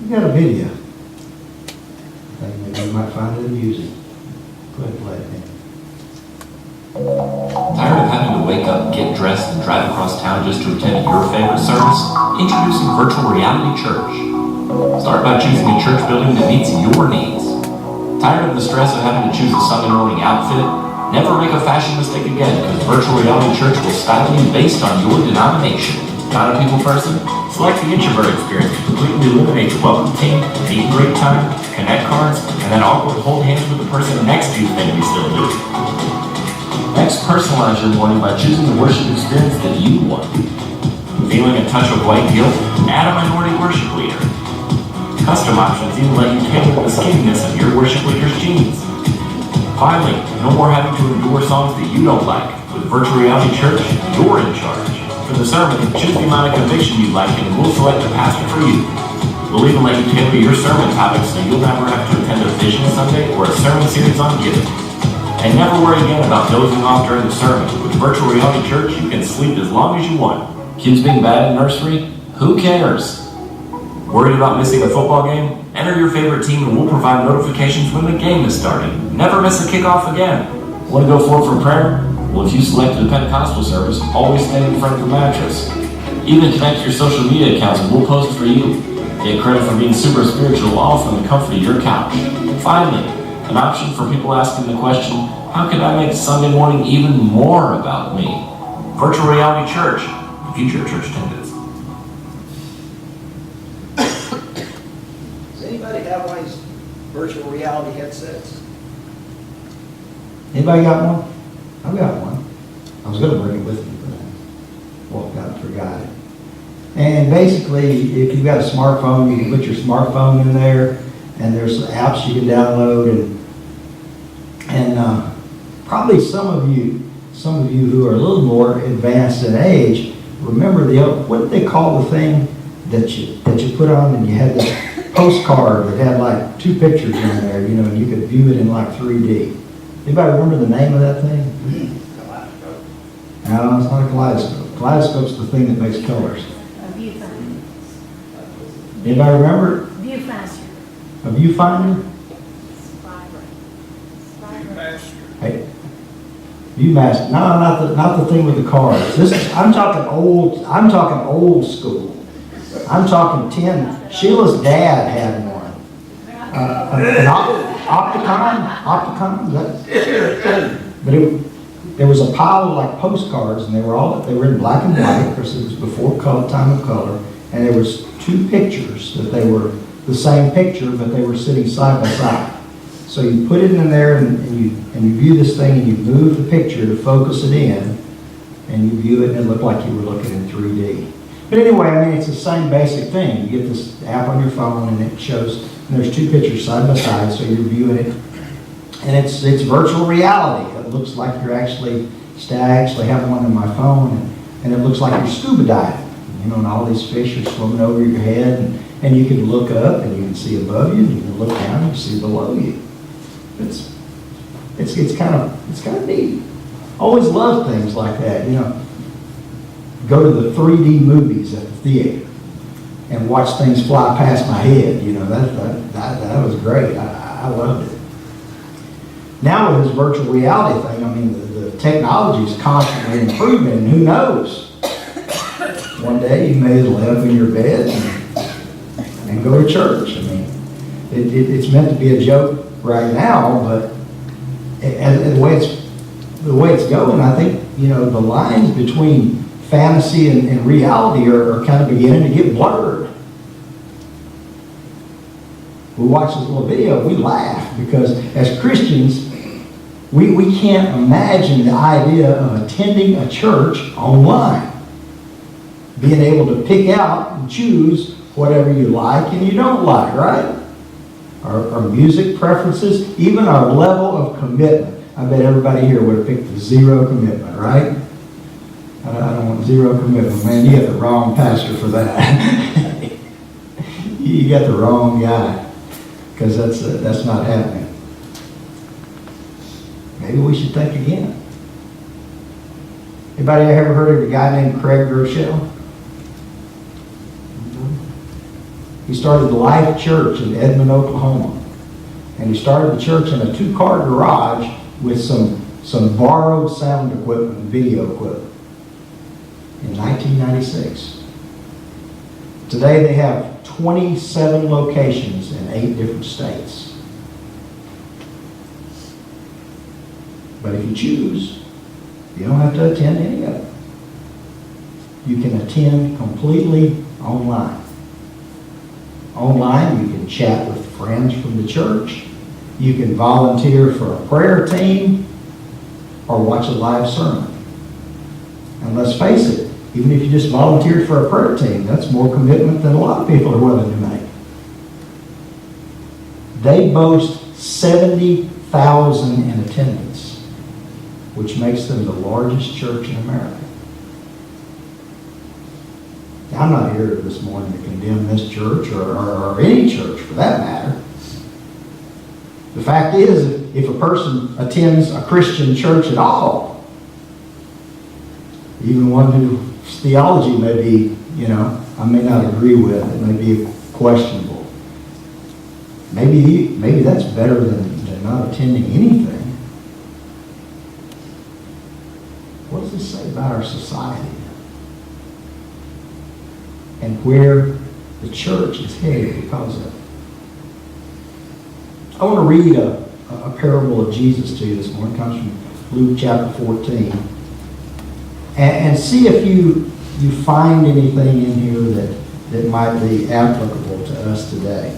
We got a video. I think maybe you might find it amusing. Go ahead and play it. Tired of having to wake up, get dressed, and drive across town just to attend your favorite service? Introducing Virtual Reality Church. Start by choosing a church building that meets your needs. Tired of the stress of having to choose a Sunday morning outfit? Never make a fashion mistake again, because Virtual Reality Church will style you based on your denomination. Not a people person? Select the introvert experience to completely eliminate the welcome team, meet and greet time, connect cards, and then awkward hold hands with the person next to you thing we still do. Next, personalize your morning by choosing the worship experience that you want. Feeling a touch of white guilt? Add a minority worship leader. Custom options even let you tailor the skinniness of your worship leader's jeans. Finally, no more having to endure songs that you don't like. With Virtual Reality Church, you're in charge. For the sermon, choose the amount of conviction you like and we'll select a pastor for you. We'll even let you tailor your sermon topics so you'll never have to attend a Vision Sunday or a sermon series on giving. And never worry again about dozing off during the sermon. With Virtual Reality Church, you can sleep as long as you want. Kids being bad in nursery? Who cares? Worried about missing a football game? Enter your favorite team and we'll provide notifications when the game is starting. Never miss a kickoff again. Want to go forward for prayer? Well, if you selected a Pentecostal service, always stand in front of the mattress. Even connect your social media accounts and we'll post for you. Get credit for being super spiritual, all from the comfort of your couch. Finally, an option for people asking the question, how can I make Sunday morning even more about me? Virtual Reality Church, the future of church attendance. Does anybody have one of these virtual reality headsets? Anybody got one? I've got one. I was going to bring it with me, but I walked out and forgot it. And basically, if you've got a smartphone, you can put your smartphone in there, and there's apps you can download, and probably some of you who are a little more advanced in age remember what did they call the thing that you put on, and you had this postcard that had like 2 pictures in there, and you could view it in like 3D. Anybody remember the name of that thing? Kaleidoscope. No, it's not a kaleidoscope. Kaleidoscope's the thing that makes colors. Viewfinder. Anybody remember it? Viewfinder. A viewfinder? Hey, Viewmaster. No, not the thing with the cards. I'm talking old school. I'm talking 10. Sheila's dad had one. An Opticon. But there was a pile of like postcards, and they were in black and white because it was before time of color, and there was 2 pictures that they were the same picture, but they were sitting side by side. So you put it in there, and you view this thing, and you move the picture to focus it in, and you view it, and it looked like you were looking in 3D. But anyway, I mean, it's the same basic thing. You get this app on your phone, and it shows, and there's 2 pictures side by side, so you're viewing it, and it's virtual reality. It looks like you're actually, I actually have one on my phone, and it looks like you're scuba diving, and all these fish are swimming over your head, and you can look up, and you can see above you, and you can look down, and you see below you. It's kind of neat. Always loved things like that, Go to the 3D movies at the theater and watch things fly past my head. That was great. I loved it. Now with this virtual reality thing, I mean, the technology is constantly improving, and who knows? One day you may lay up in your bed and go to church. I mean, it's meant to be a joke right now, but the way it's going, I think the lines between fantasy and reality are kind of beginning to get blurred. We watch this little video, we laugh, because as Christians, we can't imagine the idea of attending a church online, being able to pick out and choose whatever you like and you don't like, right? Our music preferences, even our level of commitment. I bet everybody here would have picked the 0 commitment, right? I don't want 0 commitment. Man, you got the wrong pastor for that. You got the wrong guy, because that's not happening. Maybe we should think again. Anybody ever heard of a guy named Craig Groeschel? He started the Life Church in Edmond, Oklahoma. And he started the church in a 2-car garage with some borrowed sound equipment and video equipment in 1996. Today they have 27 locations in 8 different states. But if you choose, you don't have to attend any of it. You can attend completely online. Online, you can chat with friends from the church. You can volunteer for a prayer team or watch a live sermon. And let's face it, even if you just volunteered for a prayer team, that's more commitment than a lot of people are willing to make. They boast 70,000 in attendance, which makes them the largest church in America. Now, I'm not here this morning to condemn this church or any church for that matter. The fact is, if a person attends a Christian church at all, even one whose theology may be, I may not agree with, it may be questionable. Maybe that's better than not attending anything. What does this say about our society and where the church is headed because of it? I want to read a parable of Jesus to you this morning. It comes from Luke chapter 14. And see if you find anything in here that might be applicable to us today.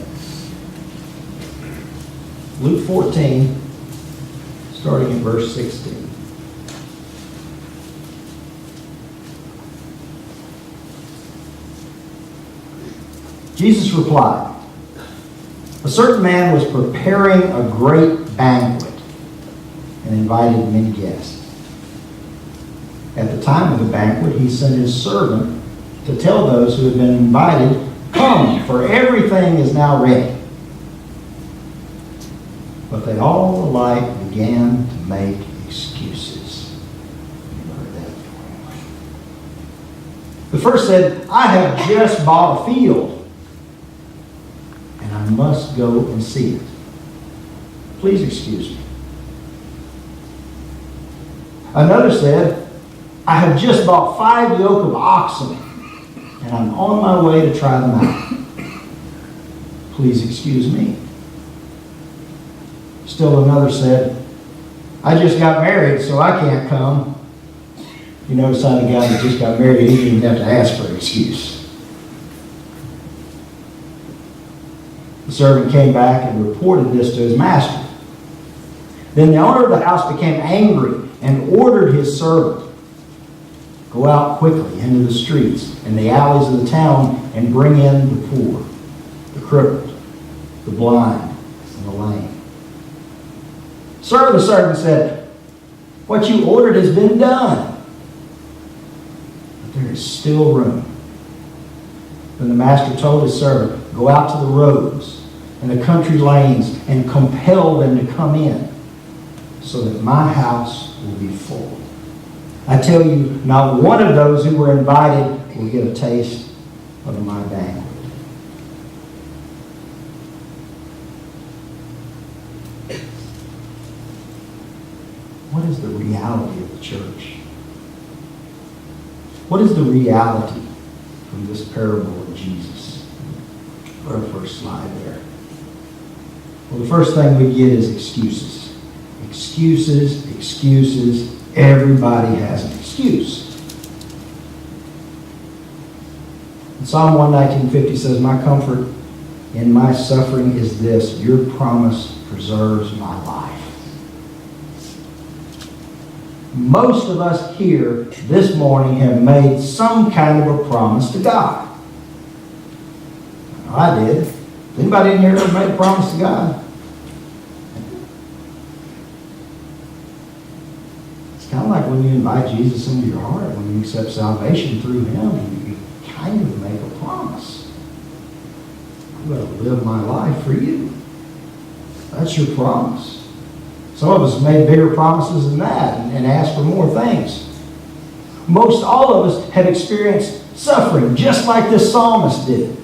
Luke 14, starting in verse 16. Jesus replied, "A certain man was preparing a great banquet and invited many guests. At the time of the banquet, he sent his servant to tell those who had been invited, 'Come, for everything is now ready.' But they all alike began to make excuses." You've heard that before. The first said, "I have just bought a field, and I must go and see it. Please excuse me." Another said, "I have just bought 5 yoke of oxen, and I'm on my way to try them out. Please excuse me." Still another said, "I just got married, so I can't come." You notice how the guy that just got married, he didn't even have to ask for an excuse. The servant came back and reported this to his master. Then the owner of the house became angry and ordered his servant, "Go out quickly into the streets and the alleys of the town and bring in the poor, the crippled, the blind, and the lame." "Sir," the servant said, "what you ordered has been done, but there is still room." Then the master told his servant, "Go out to the roads and the country lanes and compel them to come in, so that my house will be full. I tell you, not one of those who were invited will get a taste of my banquet." What is the reality of the church? What is the reality from this parable of Jesus? Go to the first slide there. Well, the first thing we get is excuses. Excuses, excuses. Everybody has an excuse. And Psalm 119:50 says, "My comfort in my suffering is this, your promise preserves my life." Most of us here this morning have made some kind of a promise to God. I did. Anybody in here ever made a promise to God? It's kind of like when you invite Jesus into your heart, when you accept salvation through Him, you kind of make a promise. I'm going to live my life for you. That's your promise. Some of us have made bigger promises than that and asked for more things. Most all of us have experienced suffering, just like this psalmist did.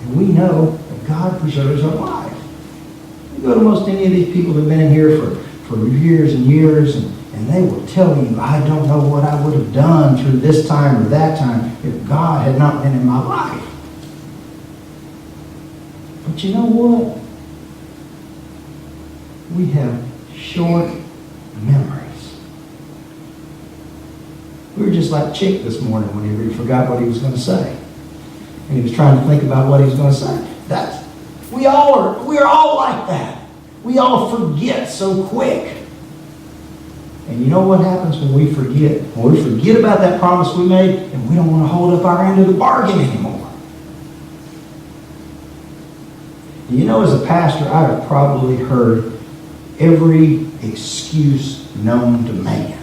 And we know that God preserves our life. You go to most any of these people that have been in here for years and years, and they will tell you, I don't know what I would have done through this time or that time if God had not been in my life. But you know what? We have short memories. We were just like Chick this morning when he forgot what he was going to say. And he was trying to think about what he was going to say. We're all like that. We all forget so quick. And you know what happens when we forget? When we forget about that promise we made, and we don't want to hold up our end of the bargain anymore. You know, as a pastor, I have probably heard every excuse known to man.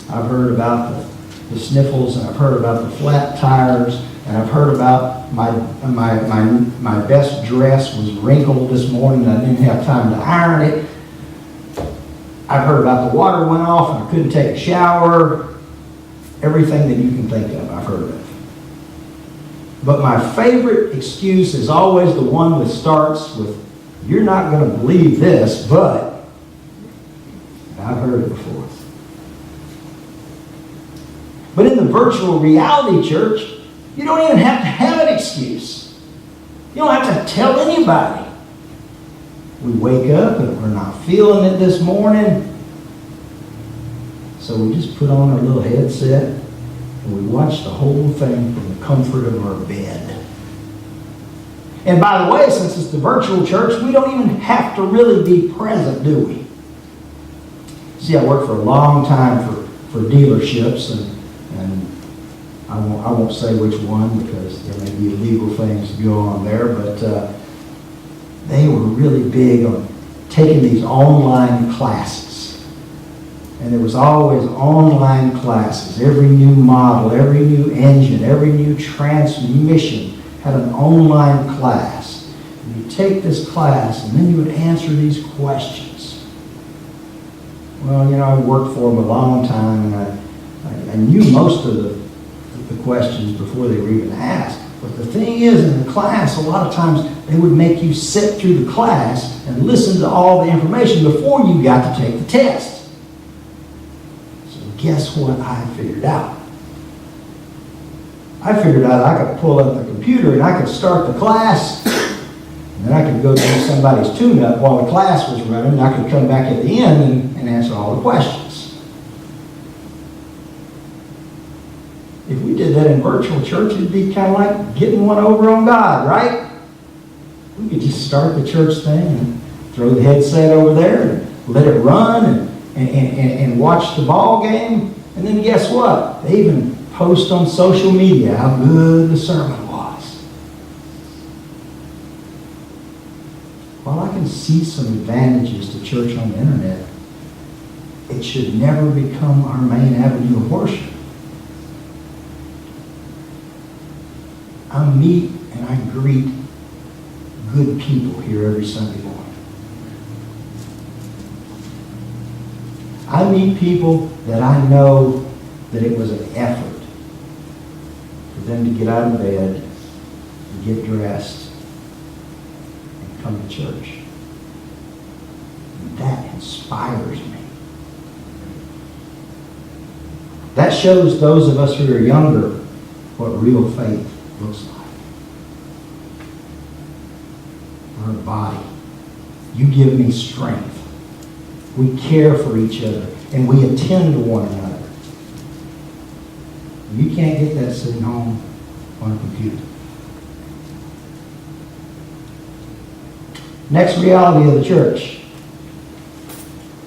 I've heard about the sniffles, and I've heard about the flat tires, and I've heard about my best dress was wrinkled this morning and I didn't have time to iron it. I've heard about the water went off and I couldn't take a shower. Everything that you can think of, I've heard of. But my favorite excuse is always the one that starts with, you're not going to believe this, but I've heard it before. But in the virtual reality church, you don't even have to have an excuse. You don't have to tell anybody. We wake up and we're not feeling it this morning. So we just put on our little headset and we watch the whole thing from the comfort of our bed. And by the way, since it's the virtual church, we don't even have to really be present, do we? See, I worked for a long time for dealerships, and I won't say which one because there may be illegal things to go on there, but they were really big on taking these online classes. And there was always online classes. Every new model, every new engine, every new transmission had an online class. And you take this class and then you would answer these questions. Well, you know, I worked for them a long time, and I knew most of the questions before they were even asked. But the thing is, in the class, a lot of times they would make you sit through the class and listen to all the information before you got to take the test. So guess what I figured out? I figured out I could pull up the computer and I could start the class, and then I could go do somebody's tune-up while the class was running, and I could come back at the end and answer all the questions. If we did that in virtual church, it'd be kind of like getting one over on God, right? We could just start the church thing and throw the headset over there and let it run and watch the ball game. And then guess what? They even post on social media how good the sermon was. While I can see some advantages to church on the internet, it should never become our main avenue of worship. I meet and I greet good people here every Sunday morning. I meet people that I know that it was an effort for them to get out of bed and get dressed and come to church. And that inspires me. That shows those of us who are younger what real faith looks like. We're a body. You give me strength. We care for each other and we attend to one another. You can't get that sitting home on a computer. Next reality of the church.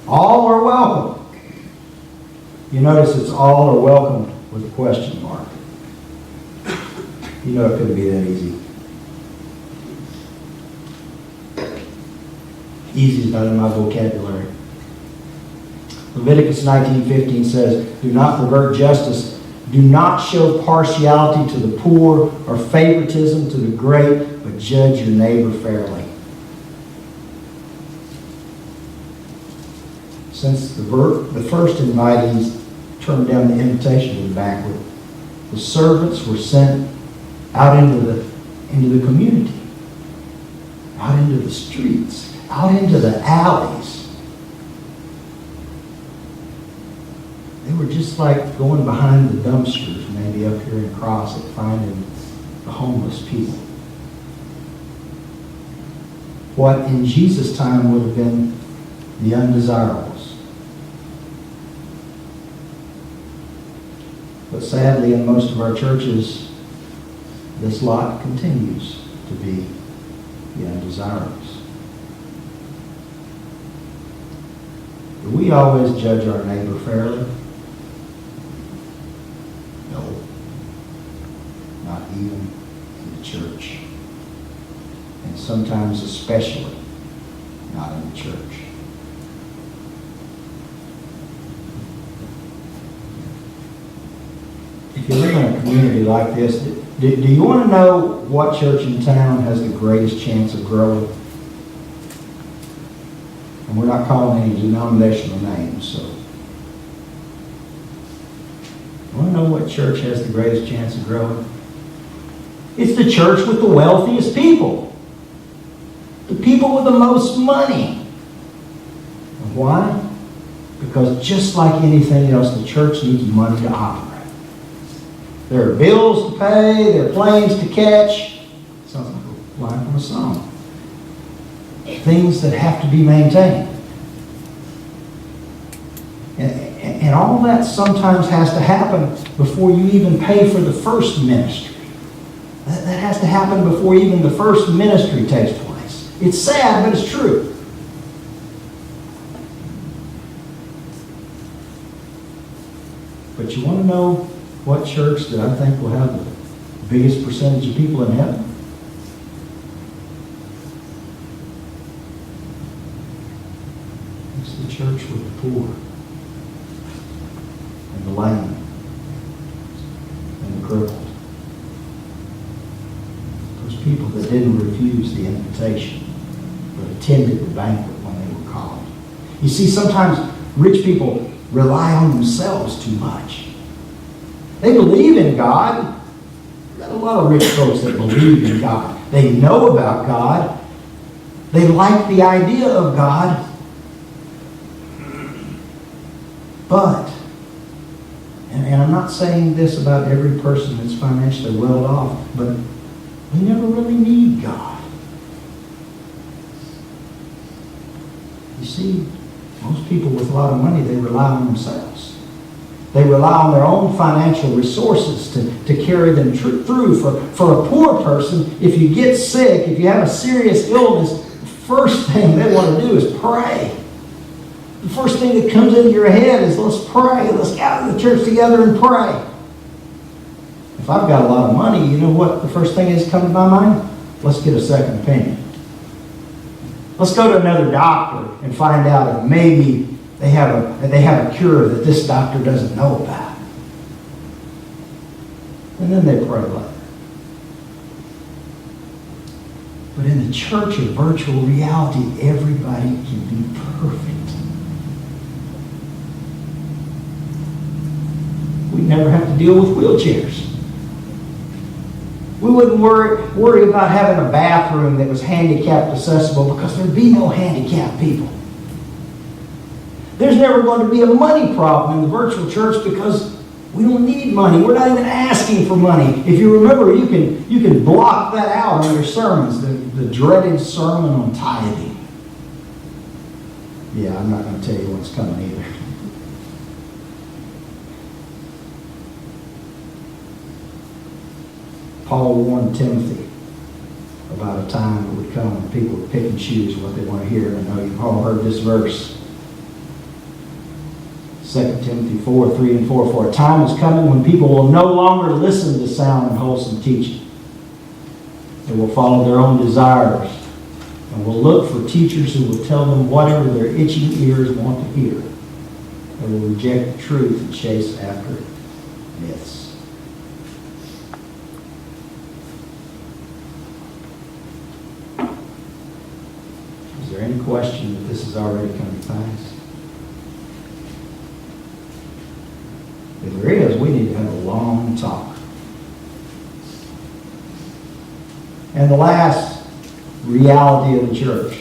All are welcome. You notice it's all are welcome with a question mark. You know it couldn't be that easy. Easy is not in my vocabulary. Leviticus 19:15 says, do not pervert justice. Do not show partiality to the poor or favoritism to the great, but judge your neighbor fairly. Since the first invitees turned down the invitation to the banquet, the servants were sent out into the community, out into the streets, out into the alleys. They were just like going behind the dumpsters, maybe up here in Crossett, finding the homeless people. What in Jesus' time would have been the undesirables. But sadly, in most of our churches, this lot continues to be the undesirables. Do we always judge our neighbor fairly? No. Not even in the church. And sometimes especially not in the church. If you live in a community like this, do you want to know what church in town has the greatest chance of growing? And we're not calling any denominational names, so. You want to know what church has the greatest chance of growing? It's the church with the wealthiest people. The people with the most money. And why? Because just like anything else, the church needs money to operate. There are bills to pay, there are planes to catch. Sounds like a line from a song. Things that have to be maintained. And all that sometimes has to happen before you even pay for the first ministry. That has to happen before even the first ministry takes place. It's sad, but it's true. But you want to know what church that I think will have the biggest percentage of people in heaven? It's the church with the poor and the lame and the crippled. Those people that didn't refuse the invitation but attended the banquet when they were called. You see, sometimes rich people rely on themselves too much. They believe in God. We've got a lot of rich folks that believe in God. They know about God. They like the idea of God. But, and I'm not saying this about every person that's financially well off, but we never really need God. You see, most people with a lot of money, they rely on themselves. They rely on their own financial resources to carry them through. For a poor person, if you get sick, if you have a serious illness, the first thing they want to do is pray. The first thing that comes into your head is, let's pray. Let's get out of the church together and pray. If I've got a lot of money, you know what the first thing is coming to my mind? Let's get a second opinion. Let's go to another doctor and find out if maybe they have a cure that this doctor doesn't know about. And then they pray later. But in the church of virtual reality, everybody can be perfect. We never have to deal with wheelchairs. We wouldn't worry about having a bathroom that was handicapped accessible because there'd be no handicapped people. There's never going to be a money problem in the virtual church because we don't need money. We're not even asking for money. If you remember, you can block that out in your sermons, the dreaded sermon on tithing. Yeah, I'm not going to tell you what's coming either. Paul warned Timothy about a time that would come when people would pick and choose what they want to hear. I know you've all heard this verse. 2 Timothy 4, 3 and 4. For a time is coming when people will no longer listen to sound and wholesome teaching. They will follow their own desires and will look for teachers who will tell them whatever their itching ears want to hear. They will reject the truth and chase after myths. Is there any question that this has already come to pass? If there is, we need to have a long talk. And the last reality of the church.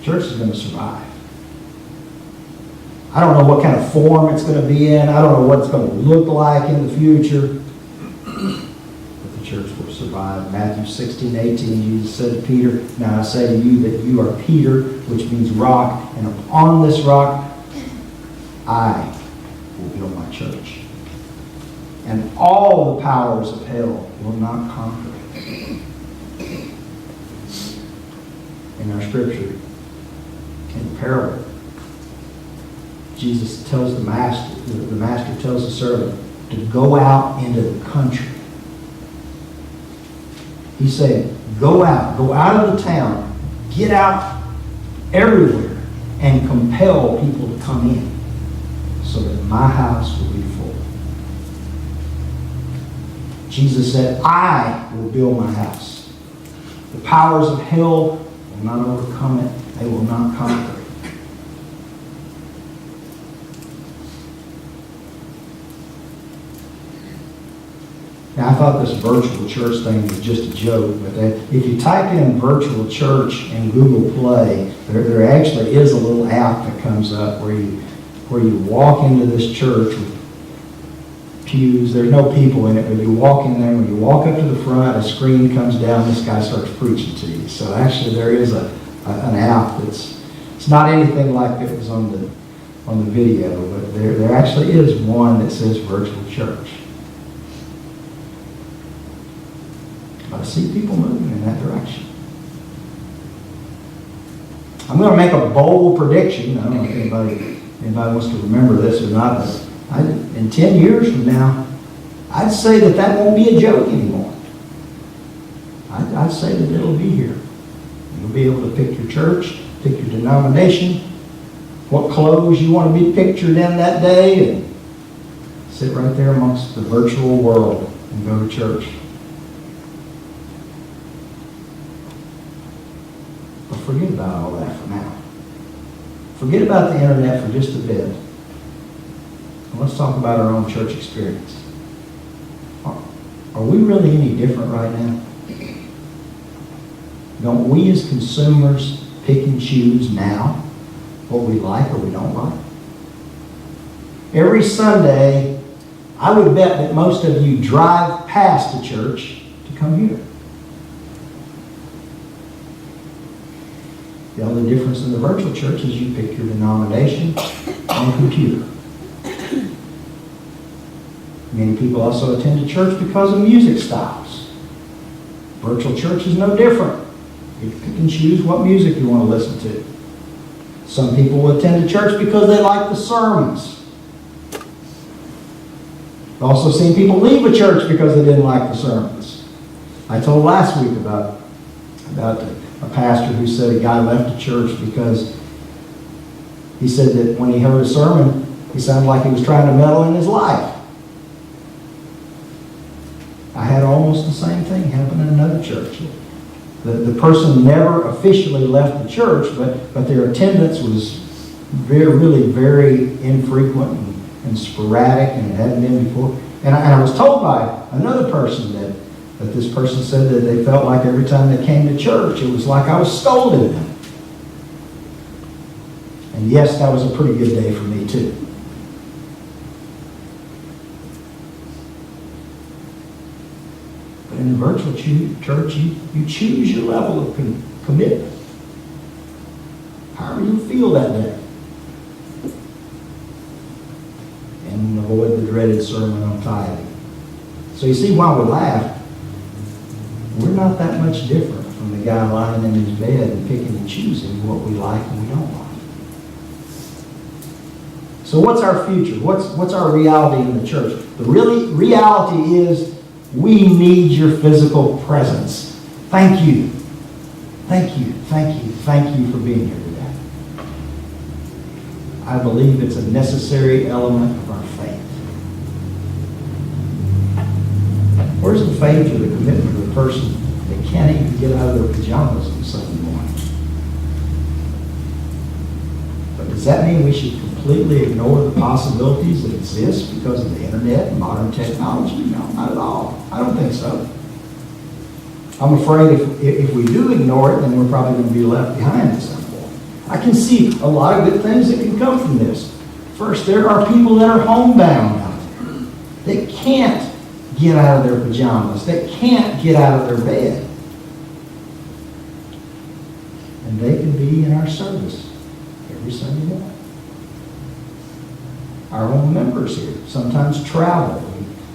Church is going to survive. I don't know what kind of form it's going to be in. I don't know what it's going to look like in the future. But the church will survive. Matthew 16:18, Jesus said to Peter, "Now I say to you that you are Peter," which means rock, "and upon this rock I will build my church. And all the powers of hell will not conquer it." In our scripture, in the parable, Jesus tells the master tells the servant to go out into the country. He said, go out of the town, get out everywhere, and compel people to come in so that my house will be full. Jesus said, I will build my house. The powers of hell will not overcome it. They will not conquer it. Now, I thought this virtual church thing was just a joke, but if you type in virtual church in Google Play, there actually is a little app that comes up where you walk into this church with pews. There's no people in it, but you walk in there. When you walk up to the front, a screen comes down. This guy starts preaching to you. So actually, there is an app it's not anything like it was on the video, but there actually is one that says virtual church. But I see people moving in that direction. I'm going to make a bold prediction. I don't know if anybody wants to remember this or not, but in 10 years from now, I'd say that won't be a joke anymore. I'd say that it'll be here. You'll be able to pick your church, pick your denomination, what clothes you want to be pictured in that day, and sit right there amongst the virtual world and go to church. But forget about all that for now. Forget about the internet for just a bit. And let's talk about our own church experience. Are we really any different right now? Don't we as consumers pick and choose now what we like or we don't like? Every Sunday, I would bet that most of you drive past the church to come here. The only difference in the virtual church is you pick your denomination and computer. Many people also attend a church because of music styles. Virtual church is no different. You pick and choose what music you want to listen to. Some people will attend a church because they like the sermons. I've also seen people leave a church because they didn't like the sermons. I told last week about a pastor who said a guy left a church because he said that when he heard a sermon, he sounded like he was trying to meddle in his life. I had almost the same thing happen in another church. The person never officially left the church, but their attendance was really very infrequent and sporadic, and it hadn't been before. And I was told by another person that this person said that they felt like every time they came to church, it was like I was scolding them. And yes, that was a pretty good day for me too. But in the virtual church, you choose your level of commitment. However you feel that day. And avoid the dreaded sermon on tithing. So you see, while we laugh, we're not that much different from the guy lying in his bed and picking and choosing what we like and we don't like. So what's our future? What's our reality in the church? The reality is we need your physical presence. Thank you. Thank you. Thank you. Thank you for being here today. I believe it's a necessary element of our faith. Where's the faith or the commitment of the person that can't even get out of their pajamas on Sunday morning? But does that mean we should completely ignore the possibilities that exist because of the internet and modern technology? No, not at all. I don't think so. I'm afraid if we do ignore it, then we're probably going to be left behind at some point. I can see a lot of good things that can come from this. First, there are people that are homebound out there. They can't get out of their pajamas. They can't get out of their bed. And they can be in our service every Sunday morning. Our own members here sometimes travel.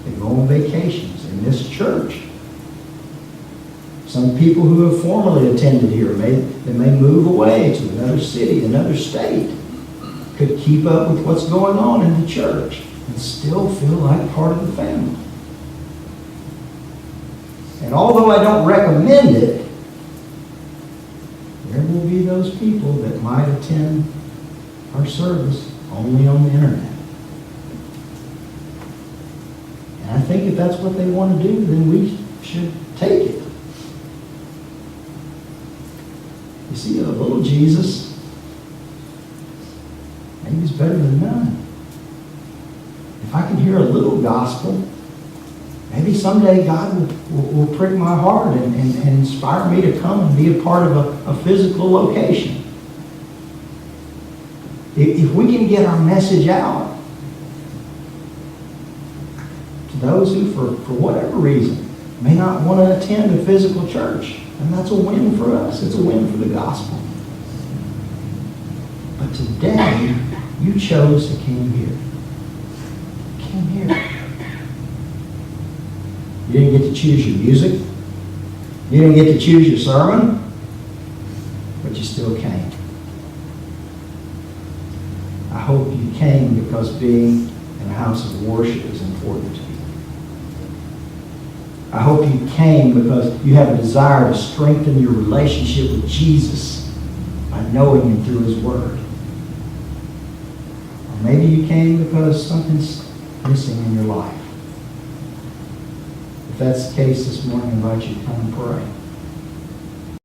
They go on vacations in this church. Some people who have formerly attended here, they may move away to another city, another state, could keep up with what's going on in the church and still feel like part of the family. And although I don't recommend it, there will be those people that might attend our service only on the internet. And I think if that's what they want to do, then we should take it. You see, a little Jesus, maybe it's better than none. If I can hear a little gospel, maybe someday God will prick my heart and inspire me to come and be a part of a physical location. If we can get our message out to those who, for whatever reason, may not want to attend a physical church, and that's a win for us. It's a win for the gospel. But today, you chose to come here. Came here. You didn't get to choose your music. You didn't get to choose your sermon. But you still came. I hope you came because being in a house of worship is important to you. I hope you came because you have a desire to strengthen your relationship with Jesus by knowing Him through His Word. Or maybe you came because something's missing in your life. If that's the case this morning, I invite you to come and pray.